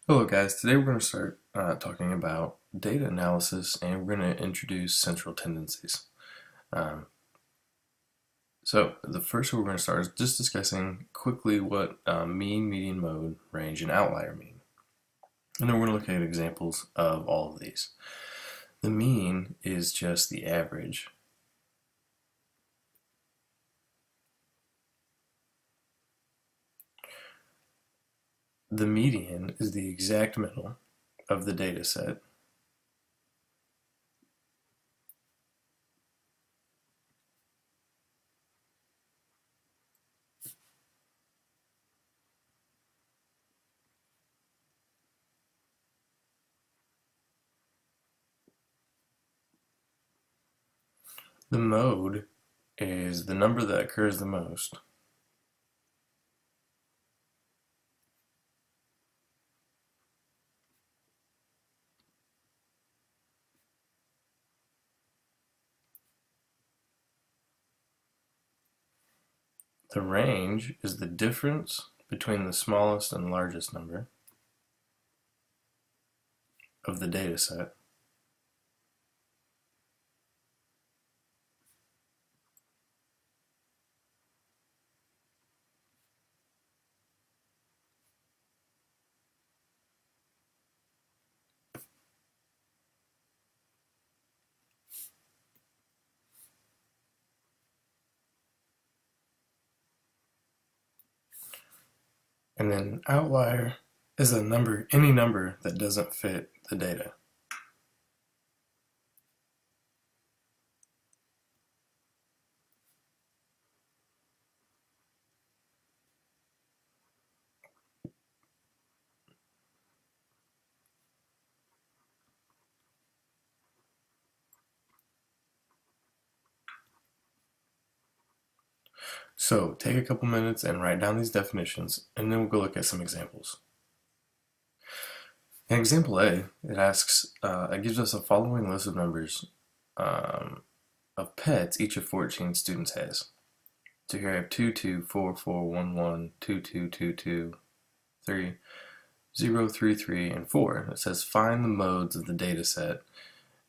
Hello guys, today we're going to start talking about data analysis and we're going to introduce central tendencies. Um, so the first one we're going to start is just discussing quickly what mean, median, mode, range, and outlier mean. And then we're going to look at examples of all of these. The mean is just the average. The median is the exact middle of the data set. The mode is the number that occurs the most. The range is the difference between the smallest and largest number of the data set. And then outlier is any number that doesn't fit the data. So take a couple minutes and write down these definitions, and then we'll go look at some examples. In example A, it gives us a following list of numbers of pets each of 14 students has. So here I have 2, 2, 4, 4, 1, 1, 2, 2, 2, 2, 3, 0, 3, 3, and 4. It says find the modes of the data set.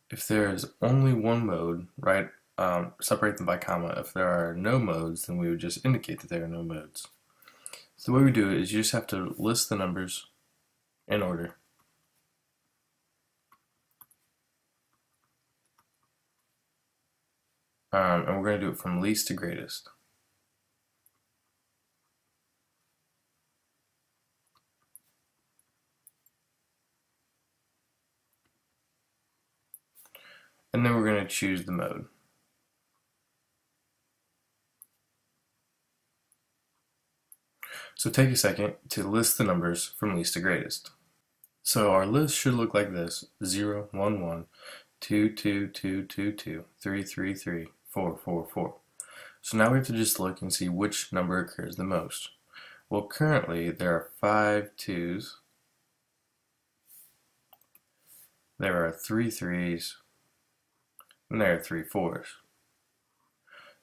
If there is only one mode, separate them by comma. If there are no modes, then we would just indicate that there are no modes. So the way we do it is you just have to list the numbers in order. And we're going to do it from least to greatest. And then we're going to choose the mode. So take a second to list the numbers from least to greatest. So our list should look like this: 0, 1, 1, 2, 2, 2, 2, 2, 3, 3, 3, 4, 4, 4. So now we have to just look and see which number occurs the most. Well, currently there are 5 2s, there are 3 3s, and there are 3 4s.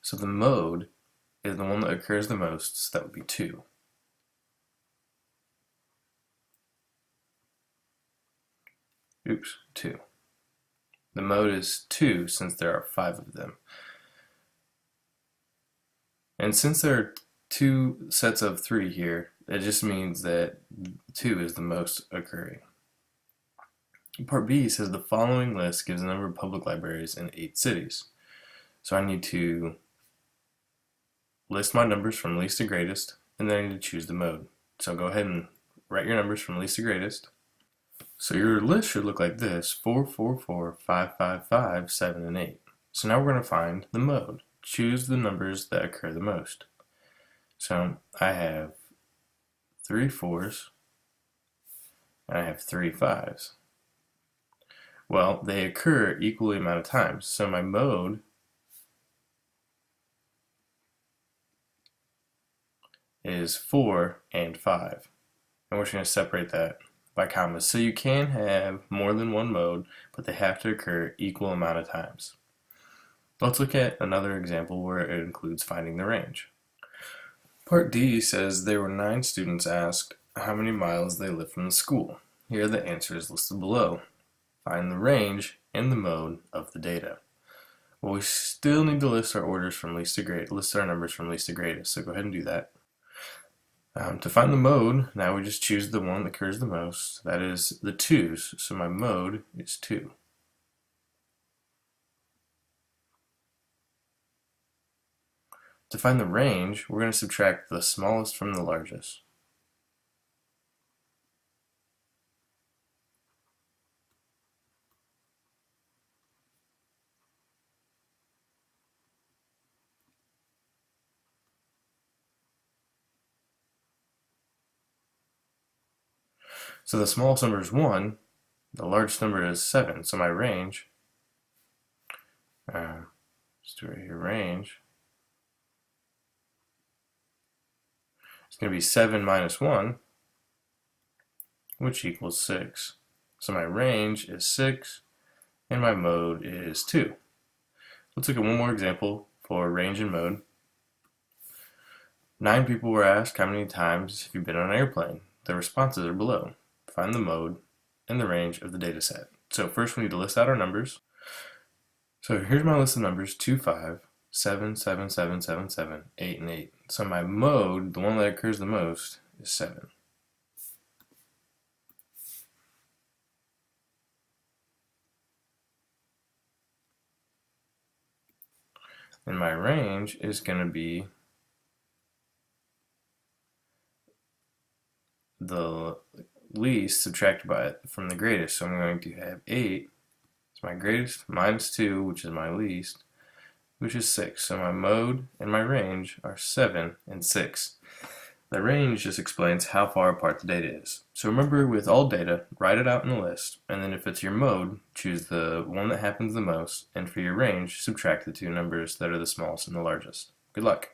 So the mode is the one that occurs the most, so that would be 2. Oops, 2. The mode is 2 since there are 5 of them. And since there are 2 sets of 3 here, it just means that 2 is the most occurring. Part B says the following list gives a number of public libraries in 8 cities. So I need to list my numbers from least to greatest, and then I need to choose the mode. So go ahead and write your numbers from least to greatest. So your list should look like this: 4, 4, 4, 5, 5, 5, 7, and 8. So now we're going to find the mode. Choose the numbers that occur the most. So I have 3 4s, and I have 3 5s. Well, they occur equally amount of times, so my mode is 4 and 5. And we're just going to separate that by commas. So you can have more than one mode, but they have to occur equal amount of times. Let's look at another example where it includes finding the range. Part D says there were 9 students asked how many miles they lived from the school. Here are the answers listed below. Find the range and the mode of the data. Well, we still need to list our orders from least to greatest, list our numbers from least to greatest, so go ahead and do that. To find the mode, now we just choose the one that occurs the most. That is the 2's, so my mode is 2. To find the range, we're going to subtract the smallest from the largest. So the smallest number is 1, the largest number is 7, so my range, let's do it right here, range, it's going to be 7 minus 1, which equals 6. So my range is 6, and my mode is 2. Let's look at one more example for range and mode. 9 people were asked how many times have you been on an airplane. The responses are below. Find the mode and the range of the data set. So first we need to list out our numbers. So here's my list of numbers: 2, 5, 7, 7, 7, 7, 7, 8, and 8. So my mode, the one that occurs the most, is 7. And my range is going to be the least subtracted from the greatest. So I'm going to have 8 is my greatest minus 2, which is my least, which is 6. So my mode and my range are 7 and 6. The range just explains how far apart the data is. So remember, with all data, write it out in a list, and then if it's your mode, choose the one that happens the most, and for your range, subtract the two numbers that are the smallest and the largest. Good luck.